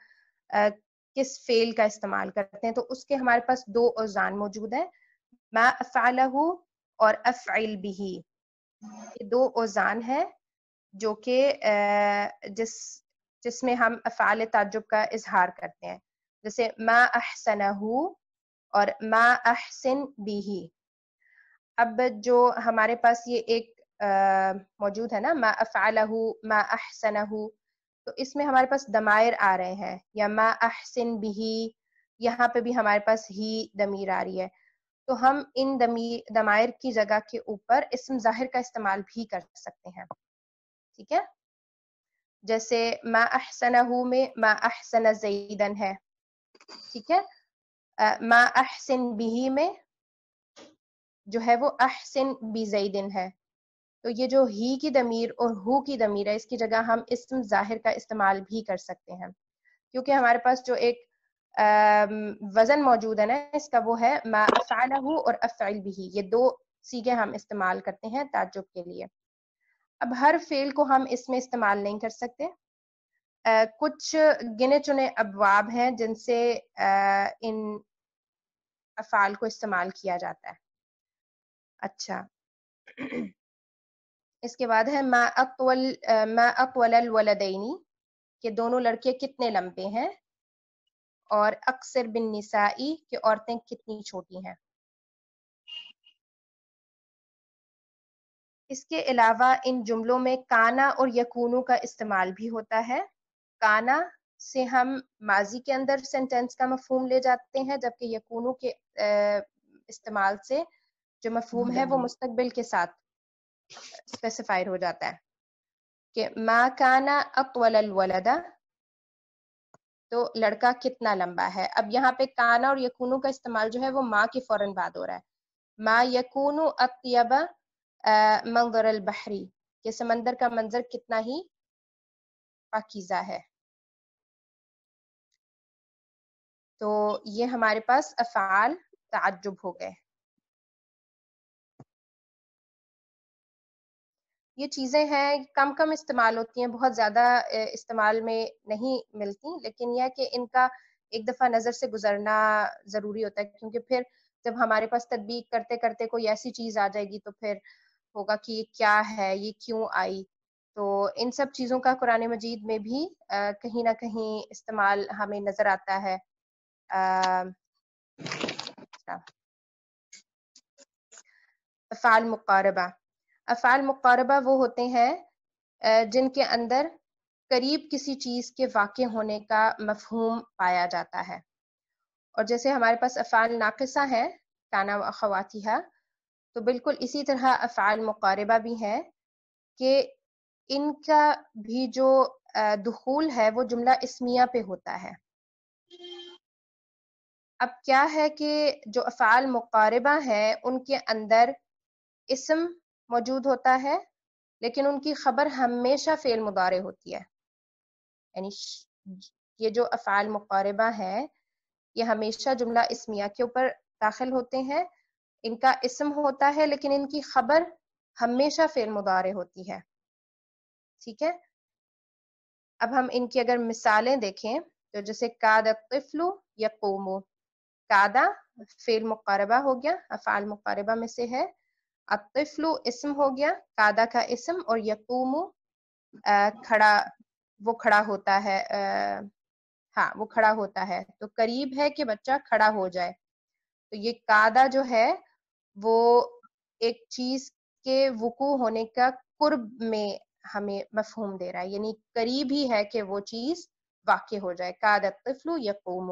کس فعل کا استعمال کرتے ہیں. تو اس کے ہمارے پاس 2 اوزان موجود ہیں، ما افعلہ اور افعل بہ. یہ 2 اوزان ہیں جو کہ جس میں ہم افعال تعجب کا اظہار کرتے ہیں، جیسے ما احسنہ اور ما احسن بہ. اب جو ہمارے پاس یہ ایک موجود ہے نا ما افعلہ ما احسنہ، تو اس میں ہمارے پاس ضمائر آ رہے ہیں، یا ما احسن بہ، یہاں پہ بھی ہمارے پاس ہی ضمیر آ رہی ہے. تو ہم ان ضمائر کی جگہ کے اوپر اسم ظاہر کا استعمال بھی کر سکتے ہیں. ٹھیک ہے، جیسے ما احسنہ میں ما احسن زیدن ہے. ٹھیک ہے، ما احسن بہ میں جو ہے وہ احسن بزیدن ہے. تو یہ جو ہی کی ضمیر اور ہو کی ضمیر ہے، اس کی جگہ ہم اسم ظاہر کا استعمال بھی کر سکتے ہیں، کیونکہ ہمارے پاس جو ایک وزن موجود ہے نا اس کا، وہ ہے ما افعلہ اور افعل بہ. یہ 2 صیغے ہم استعمال کرتے ہیں تعجب کے لیے. اب ہر فعل کو ہم اس میں استعمال نہیں کر سکتے، کچھ گنے چنے ابواب ہیں جن سے ان افعال کو استعمال کیا جاتا ہے. اچھا اس کے بعد ہے ما اطول الولدینی کہ دونوں لڑکے کتنے لمبے ہیں، اور اکثر بالنسائی کہ عورتیں کتنی چھوٹی ہیں. اس کے علاوہ ان جملوں میں کانا اور یکونو کا استعمال بھی ہوتا ہے. کانا سے ہم ماضی کے اندر سینٹینس کا مفہوم لے جاتے ہیں، جبکہ یکونو کے استعمال سے جو مفہوم ہے وہ مستقبل کے ساتھ اسپیسیفائر ہو جاتا ہے کہ ما کانا اطول الولد، تو لڑکا کتنا لمبا ہے. اب یہاں پہ کانا اور یکونو کا استعمال جو ہے وہ ما کے فوراً بعد ہو رہا ہے. ما یکونو اطیب منظر البحری کہ سمندر کا منظر کتنا ہی پاکیزہ ہے. تو یہ ہمارے پاس افعال تعجب ہو گئے. یہ چیزیں ہیں کم کم استعمال ہوتی ہیں، بہت زیادہ استعمال میں نہیں ملتی، لیکن یہ کہ ان کا ایک دفعہ نظر سے گزرنا ضروری ہوتا ہے، کیونکہ پھر جب ہمارے پاس تطبیق کرتے کرتے کوئی ایسی چیز آ جائے گی تو پھر ہوگا کہ یہ کیا ہے، یہ کیوں آئی. تو ان سب چیزوں کا قرآن مجید میں بھی کہیں نہ کہیں استعمال ہمیں نظر آتا ہے. افعال مقاربہ. افعال مقاربہ وہ ہوتے ہیں جن کے اندر قریب کسی چیز کے واقع ہونے کا مفہوم پایا جاتا ہے. اور جیسے ہمارے پاس افعال ناقصہ ہیں کانا و اخواتھا، تو بالکل اسی طرح افعال مقاربہ بھی ہیں کہ ان کا بھی جو دخول ہے وہ جملہ اسمیہ پہ ہوتا ہے. اب کیا ہے کہ جو افعال مقاربہ ہیں ان کے اندر اسم موجود ہوتا ہے، لیکن ان کی خبر ہمیشہ فعل مضارع ہوتی ہے. یعنی یہ جو افعال مقاربہ ہیں یہ ہمیشہ جملہ اسمیہ کے اوپر داخل ہوتے ہیں، ان کا اسم ہوتا ہے لیکن ان کی خبر ہمیشہ فعل مضارع ہوتی ہے. ٹھیک ہے، اب ہم ان کی اگر مثالیں دیکھیں تو جیسے کاد الطفل یقوم، کادا فعل مقاربہ ہو گیا، افعال مقاربہ میں سے ہے. الطفل اسم ہو گیا کادا کا اسم، اور یقوم کھڑا، وہ کھڑا ہوتا ہے، ہاں وہ کھڑا ہوتا ہے، تو قریب ہے کہ بچہ کھڑا ہو جائے. تو یہ کادا جو ہے وہ ایک چیز کے وقوع ہونے کا قرب میں ہمیں مفہوم دے رہا ہے، یعنی قریب ہی ہے کہ وہ چیز واقع ہو جائے. کاد الطفل یقوم.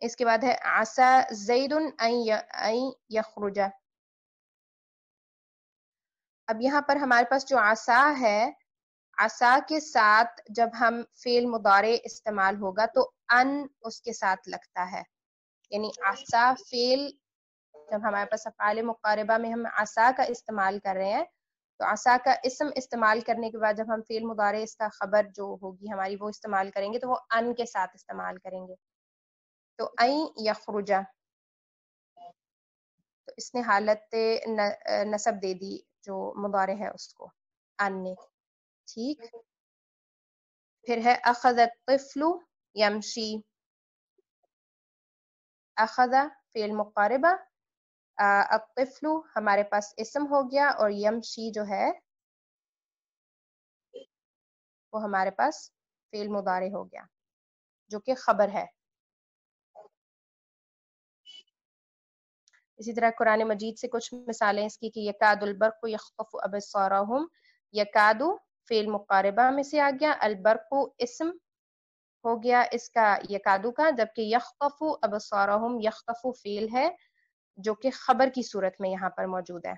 اس کے بعد ہے عسى زید ان یخرج. اب یہاں پر ہمارے پاس جو عسا ہے، عسا کے ساتھ جب ہم فعل مضارع استعمال ہوگا تو ان اس کے ساتھ لگتا ہے. یعنی عسا فعل جب ہمارے پاس افعال مقاربہ میں ہم عسا کا استعمال کر رہے ہیں تو عسا کا اسم استعمال کرنے کے بعد جب ہم فعل مضارع اس کا خبر جو ہوگی ہماری وہ استعمال کریں گے تو وہ ان کے ساتھ استعمال کریں گے. تو این یخرجا، تو اس نے حالت نصب دے دی جو مضارع ہے اس کو ان نے. ٹھیک، پھر ہے اخذ الطفل یمشی. اخذ فعل مقاربہ، الطفل ہمارے پاس اسم ہو گیا، اور یمشی جو ہے وہ ہمارے پاس فعل مضارع ہو گیا جو کہ خبر ہے. اسی طرح قرآن مجید سے کچھ مثالیں اس کی کہ یکاد البرق یخطف ابصارهم، یکاد فعل مقاربہ میں سے آ گیا، البرق اسم ہو گیا اس کا یکادو کا، جبکہ یخطف ابصارهم یخطف فعل ہے جو کہ خبر کی صورت میں یہاں پر موجود ہے.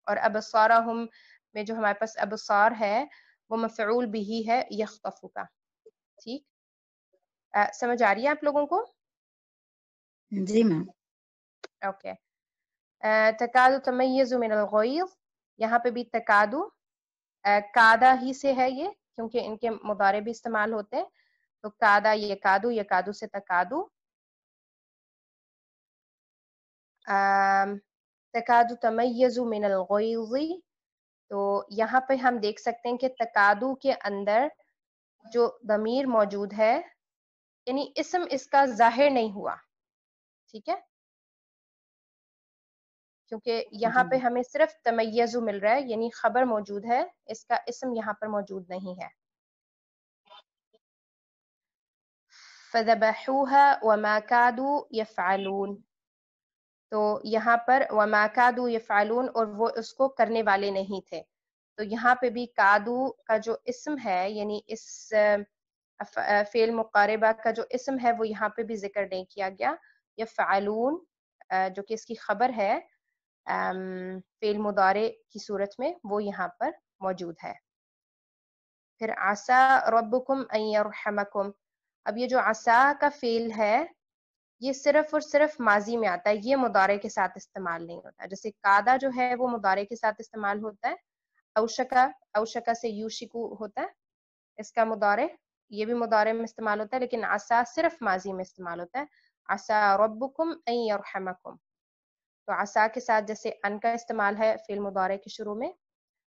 اور ابصارهم میں جو ہمارے پاس ابصار ہے وہ مفعول بھی ہے یخطف کا. ٹھیک، سمجھ آ رہی ہے آپ لوگوں کو؟ جی میم. اوکے. تکاد تمیز من الغیظ، یہاں پہ بھی تکادو کادا ہی سے ہے یہ، کیونکہ ان کے مضارع بھی استعمال ہوتے ہیں. تو کادا یکادو، یکادو سے تکادو. تکاد تمیز من الغیظ، تو یہاں پہ ہم دیکھ سکتے ہیں کہ تقادو کے اندر جو ضمیر موجود ہے یعنی اسم اس کا ظاہر نہیں ہوا، ٹھیک ہے، کیونکہ یہاں پہ جی ہمیں صرف تمیز مل رہا ہے، یعنی خبر موجود ہے، اس کا اسم یہاں پر موجود نہیں ہے. فَذَبَحُوهَا وَمَا كَادُوا يَفْعَلُونَ، تو یہاں پر وَمَا كَادُوا يَفْعَلُونَ، اور وہ اس کو کرنے والے نہیں تھے. تو یہاں پہ بھی کادو کا جو اسم ہے، یعنی اس فعل مقاربہ کا جو اسم ہے وہ یہاں پہ بھی ذکر نہیں کیا گیا. یفعلون جو کہ اس کی خبر ہے فعل مضارع کی صورت میں، وہ یہاں پر موجود ہے. پھر عسى ربكم ان يرحمكم، اب یہ جو عسى کا فعل ہے یہ صرف اور صرف ماضی میں آتا ہے، یہ مضارع کے ساتھ استعمال نہیں ہوتا. جیسے قادہ جو ہے وہ مضارع کے ساتھ استعمال ہوتا ہے، اوشکا سے یوشکو ہوتا ہے اس کا مضارع، یہ بھی مضارع میں استعمال ہوتا ہے، لیکن عسى صرف ماضی میں استعمال ہوتا ہے. عسى ربكم ان يرحمكم، تو عسى کے ساتھ جیسے ان کا استعمال ہے فعل مضارع کے شروع میں،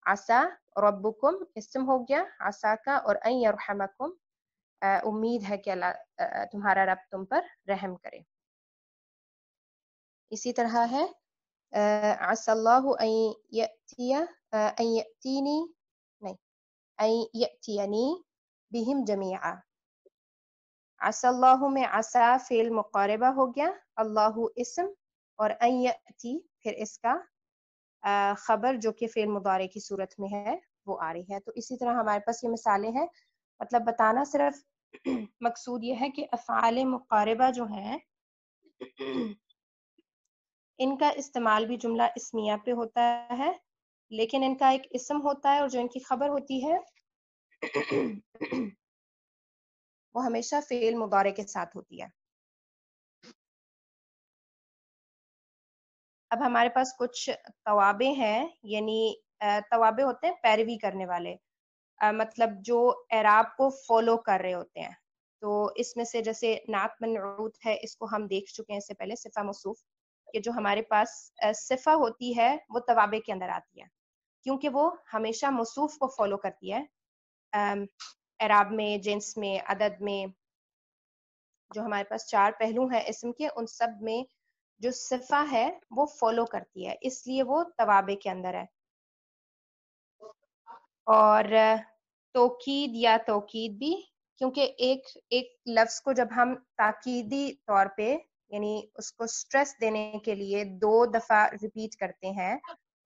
عسى ربكم اسم ہو گیا عسى کا، اور ان يرحمكم امید ہے کہ اللہ تمہارا رب تم پر رحم کرے. اسی طرح ہے عسى الله ان يأتيني نہیں ان يأتيني بهم جميعا. عسى اللہ میں عسى فعل مقاربہ ہو گیا، اللہ اسم، اور ان یأتی پھر اس کا خبر جو کہ فعل مضارع کی صورت میں ہے وہ آ رہی ہے. تو اسی طرح ہمارے پاس یہ مثالیں ہیں، مطلب بتانا صرف مقصود یہ ہے کہ افعال مقاربہ جو ہیں ان کا استعمال بھی جملہ اسمیہ پہ ہوتا ہے، لیکن ان کا ایک اسم ہوتا ہے اور جو ان کی خبر ہوتی ہے وہ ہمیشہ فعل مضارع کے ساتھ ہوتی ہے. اب ہمارے پاس کچھ توابع ہیں، یعنی توابع ہوتے ہیں پیروی کرنے والے، مطلب جو اعراب کو فالو کر رہے ہوتے ہیں. تو اس میں سے جیسے نعت منعوت ہے، اس کو ہم دیکھ چکے ہیں اس سے پہلے، صفہ موصوف، کہ جو ہمارے پاس صفہ ہوتی ہے وہ توابع کے اندر آتی ہے، کیونکہ وہ ہمیشہ موصوف کو فالو کرتی ہے. اعراب میں، جنس میں، عدد میں، جو ہمارے پاس 4 پہلو ہیں اسم کے، ان سب میں جو صفہ ہے وہ فالو کرتی ہے، اس لیے وہ توابع کے اندر ہے. اور توکید یا توکید بھی، کیونکہ ایک لفظ کو جب ہم تاکیدی طور پہ یعنی اس کو سٹریس دینے کے لیے 2 دفعہ ریپیٹ کرتے ہیں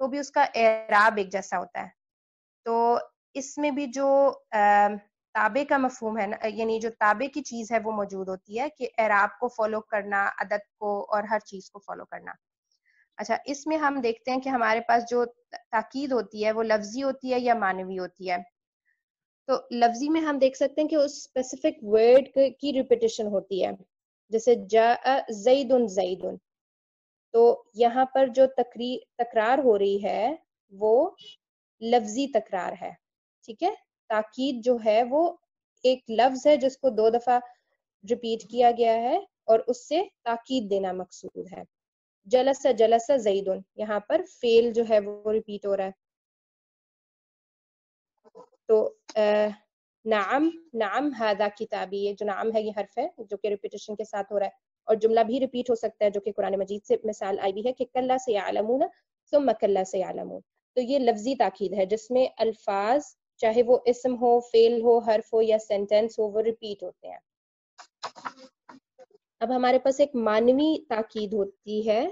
تو بھی اس کا اعراب ایک جیسا ہوتا ہے. تو اس میں بھی جو تابع کا مفہوم ہے، یعنی جو تابع کی چیز ہے وہ موجود ہوتی ہے، کہ اعراب کو فالو کرنا، عدد کو، اور ہر چیز کو فالو کرنا. اچھا، اس میں ہم دیکھتے ہیں کہ ہمارے پاس جو تاکید ہوتی ہے وہ لفظی ہوتی ہے یا معنوی ہوتی ہے. تو لفظی میں ہم دیکھ سکتے ہیں کہ اس اسپیسیفک ورڈ کی ریپیٹیشن ہوتی ہے، جیسے جاء زید زید، تو یہاں پر جو تکرار ہو رہی ہے وہ لفظی تکرار ہے، ٹھیک ہے. تاکید جو ہے وہ ایک لفظ ہے جس کو 2 دفعہ ریپیٹ کیا گیا ہے اور اس سے تاکید دینا مقصود ہے. جلس جلس زید، یہاں پر فعل جو ہے وہ ریپیٹ ہو رہا ہے. تو نعم نعم ھذا کتابی، یہ جو نعم ہے یہ حرف ہے جو کہ ریپیٹیشن کے ساتھ ہو رہا ہے، اور جملہ بھی ریپیٹ ہو سکتا ہے جو کہ قرآن مجید سے مثال آئی بھی ہے کہ کلا سیعلمون ثم کلا سیعلمون. تو یہ لفظی تاکید ہے جس میں الفاظ چاہے وہ اسم ہو، فعل ہو، حرف ہو یا سینٹینس ہو وہ ریپیٹ ہوتے ہیں. اب ہمارے پاس ایک معنوی تاکید ہوتی ہے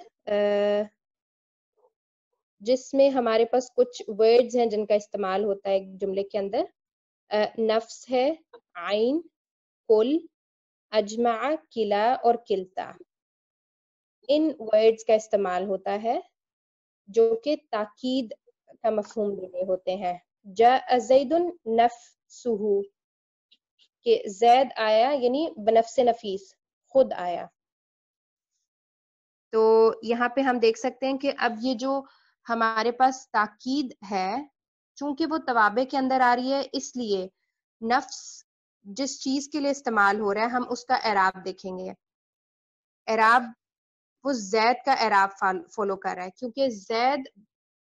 جس میں ہمارے پاس کچھ ورڈز ہیں جن کا استعمال ہوتا ہے ایک جملے کے اندر. نفس ہے، عین، کل، اجمع، کلا اور کلتا، ان ورڈز کا استعمال ہوتا ہے جو کہ تاکید کا مفہوم دینے ہوتے ہیں. جاء زید نفسہ، کہ زید آیا یعنی بنفس نفیس، خود آیا. تو یہاں پہ ہم دیکھ سکتے ہیں کہ اب یہ جو ہمارے پاس تاکید ہے چونکہ وہ توابع کے اندر آ رہی ہے، اس لیے نفس جس چیز کے لیے استعمال ہو رہا ہے ہم اس کا اعراب دیکھیں گے. اعراب وہ زید کا اعراب فالو کر رہا ہے، کیونکہ زید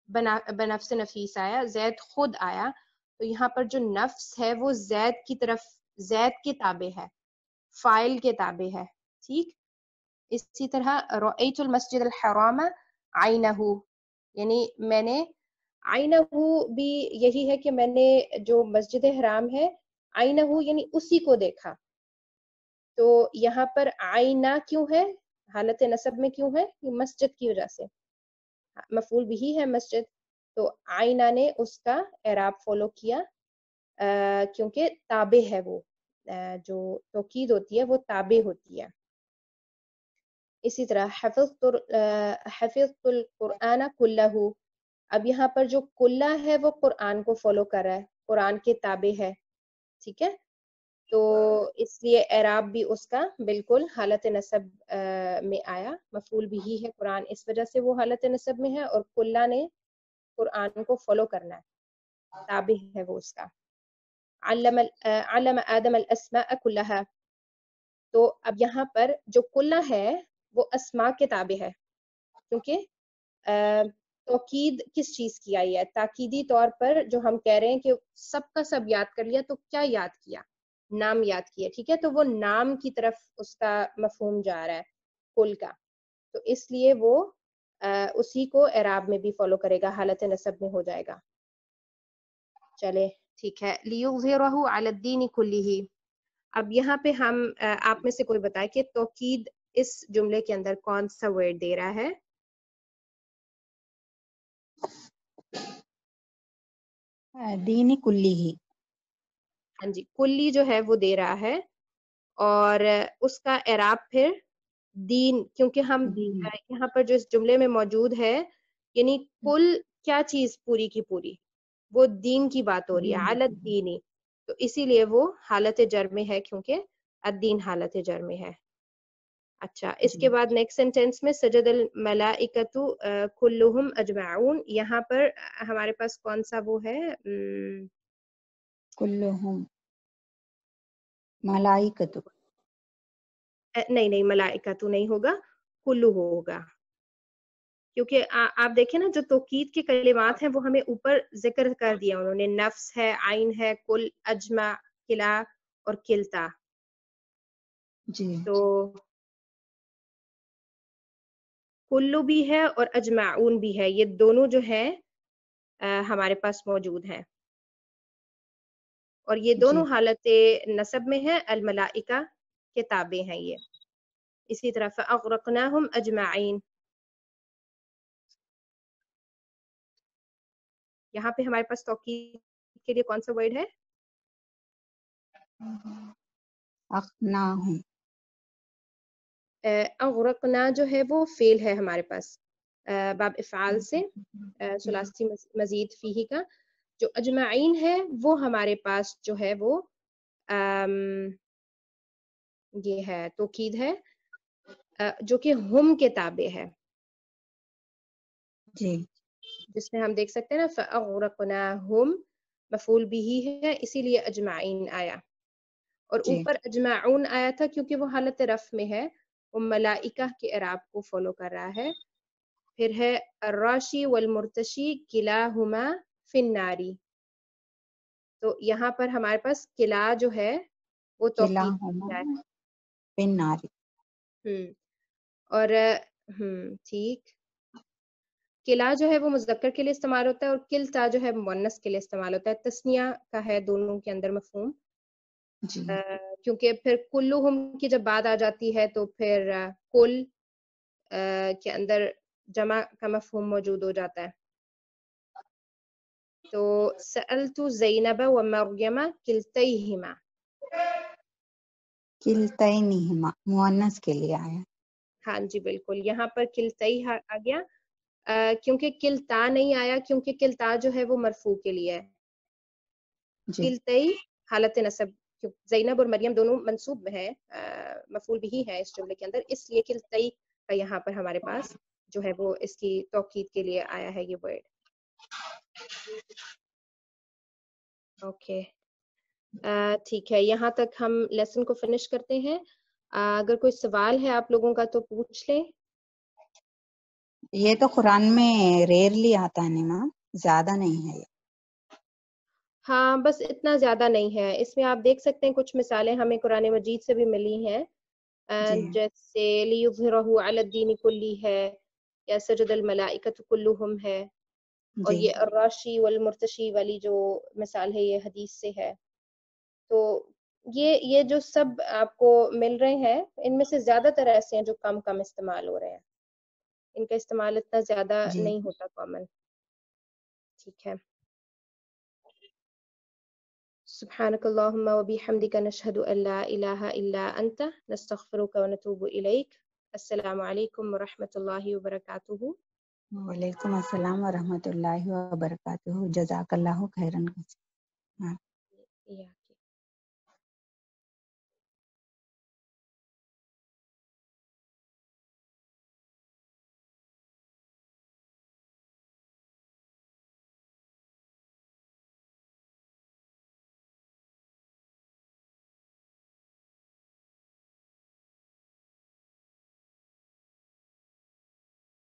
بنفس نفیس آیا, زید خود آیا, تو یہاں پر جو نفس ہے وہ زید کی طرف, زید کے تابع ہے, فائل کے تابع ہے. ٹھیک. اسی طرح رأیت المسجد الحرام عینہ, یعنی میں نے, عینہ بھی یہی ہے کہ میں نے جو مسجد حرام ہے عینہ یعنی اسی کو دیکھا. تو یہاں پر عینہ کیوں ہے, حالت نصب میں کیوں ہے, یہ مسجد کی وجہ سے, مفعول بھی ہے مسجد, تو عینہ نے اس کا اعراب فالو کیا کیونکہ تابع ہے وہ, جو توکید ہوتی ہے وہ تابع ہوتی ہے. اسی طرح حفظت القرآن کلہ, اب یہاں پر جو کلہ ہے وہ قرآن کو فالو کر رہا ہے, قرآن کے تابع ہے. ٹھیک ہے, تو اس لیے اعراب بھی اس کا بالکل حالت نصب میں آیا, مفعول بھی ہے قرآن, اس وجہ سے وہ حالت نصب میں ہے, اور کلہ نے قرآن کو فالو کرنا ہے, تابع ہے وہ اس کا. علم آدم الاسماء کلها, تو اب یہاں پر جو کلہ ہے وہ اسماء کے تابع ہے, کیونکہ توکید کس چیز کی آئی ہے, تاکیدی طور پر جو ہم کہہ رہے ہیں کہ سب کا سب یاد کر لیا, تو کیا یاد کیا, نام یاد کیا. ٹھیک ہے, تو وہ نام کی طرف اس کا مفہوم جا رہا ہے کل کا, تو اس لیے وہ اسی کو اعراب میں بھی فالو کرے گا, حالت نصب میں ہو جائے گا. چلے ٹھیک ہے. لیظہرہ علی الدین کلہ, اب یہاں پہ ہم آپ میں سے کوئی بتائے کہ توکید اس جملے کے اندر کون سا ورڈ دے رہا ہے. دین کلی ہی. ہاں جی, کلی جو ہے وہ دے رہا ہے, اور اس کا اعراب پھر دین, کیونکہ ہم یہاں پر جو اس جملے میں موجود ہے, یعنی کل کیا چیز پوری کی پوری, وہ دین کی بات ہو رہی ہے, علی الدین, تو اسی لیے وہ حالت جر میں ہے, کیونکہ الدین حالت جر میں ہے. اچھا, اس کے بعد نیکسٹ سینٹینس میں سجد الملائکۃ کلہم اجمعون, یہاں پر ہمارے پاس کون سا وہ ہے, کلہم ملائکۃ, نہیں ملائکۃ نہیں ہوگا, کلو ہوگا, کیونکہ آپ دیکھیں نا جو توکید کے کلمات ہیں وہ ہمیں اوپر ذکر کر دیا انہوں نے, نفس ہے, عین ہے, کل, اجمع, کلا اور کلتا. جی تو کلو بھی ہے اور اجمعون بھی ہے, یہ دونوں جو ہیں ہمارے پاس موجود ہیں, اور یہ دونوں جی حالت نصب میں ہیں, الملائکہ کے تابع ہیں یہ. اسی طرح فاغرقناہم اجمعین, یہاں پہ ہمارے پاس توکید کے لیے کون سا ورڈ ہے, اخناہم. اغرقنا جو ہے وہ فعل ہے ہمارے پاس, باب افعال سے ثلاثی مزید فیہ کا. جو اجمعین ہے وہ ہمارے پاس جو ہے وہ یہ ہے توکید ہے, جو کہ ہم کے تابع ہے, جی جس میں ہم دیکھ سکتے ہیں نا فاغرقناہم مفعول بھی ہے, اسی لیے اجمعین آیا, اور جی اوپر اجمعون آیا تھا کیونکہ وہ حالت رفع میں ہے, وہ ملائکہ کے اعراب کو فالو کر رہا ہے. پھر ہے الراشی والمرتشی کلاہما فی النار, تو یہاں پر ہمارے پاس کلا جو ہے وہ توکید کلاہما ہے, فی النار. اور ٹھیک, کلا جو ہے وہ مذکر کے لیے استعمال ہوتا ہے, اور کلتا جو ہے مؤنث کے لیے استعمال ہوتا ہے, تسنیہ کا ہے دونوں کے اندر مفہوم. جی کیونکہ پھر کلہم کی جب بات آ جاتی ہے تو پھر کل کے اندر جمع کا مفہوم موجود ہو جاتا ہے. تو سألت زینب و مریم کلتیہما, کلتینہما مؤنث کے لیے آیا. ہاں جی بالکل, یہاں پر کلتئی آ گیا, کیونکہ کلتا نہیں آیا, کیونکہ کلتا جو ہے وہ مرفوع کے لیے ہے. جی کلتئی حالت نصب, زینب اور مریم دونوں منصوب ہے, مفعول بھی ہے اس جملے کے اندر, اس لیے کلتئی کا یہاں پر ہمارے پاس جو ہے وہ اس کی توکید کے لیے آیا ہے یہ ورڈ. اوکے ٹھیک ہے, یہاں تک ہم لیسن کو فنش کرتے ہیں. اگر کوئی سوال ہے آپ لوگوں کا تو پوچھ لیں. یہ تو قرآن میں ریئرلی آتا ہے نیما، زیادہ نہیں ہے یہ۔ ہاں بس اتنا زیادہ نہیں ہے، اس میں آپ دیکھ سکتے ہیں کچھ مثالیں ہمیں قرآن مجید سے بھی ملی ہیں، جی جیسے لیظہرہ علی الدین کلی ہے، یا سجد الملائکۃ کلہم ہے، اور جی یہ الراشی والمرتشی والی جو مثال ہے یہ حدیث سے ہے۔ تو یہ جو سب آپ کو مل رہے ہیں ان میں سے زیادہ تر ایسے ہیں جو کم کم استعمال ہو رہے ہیں، ان کا استعمال اتنا زیادہ جی نہیں ہوتا کامن۔ ٹھیک ہے، سبحانك اللهم وبحمدك نشهد أن لا إله إلا أنت نستغفرك ونتوب إليك۔ السلام عليكم ورحمة الله وبركاته۔ وعلیکم السلام ورحمۃ اللہ وبرکاتہ، جزاک اللہ خیرن۔ Yeah.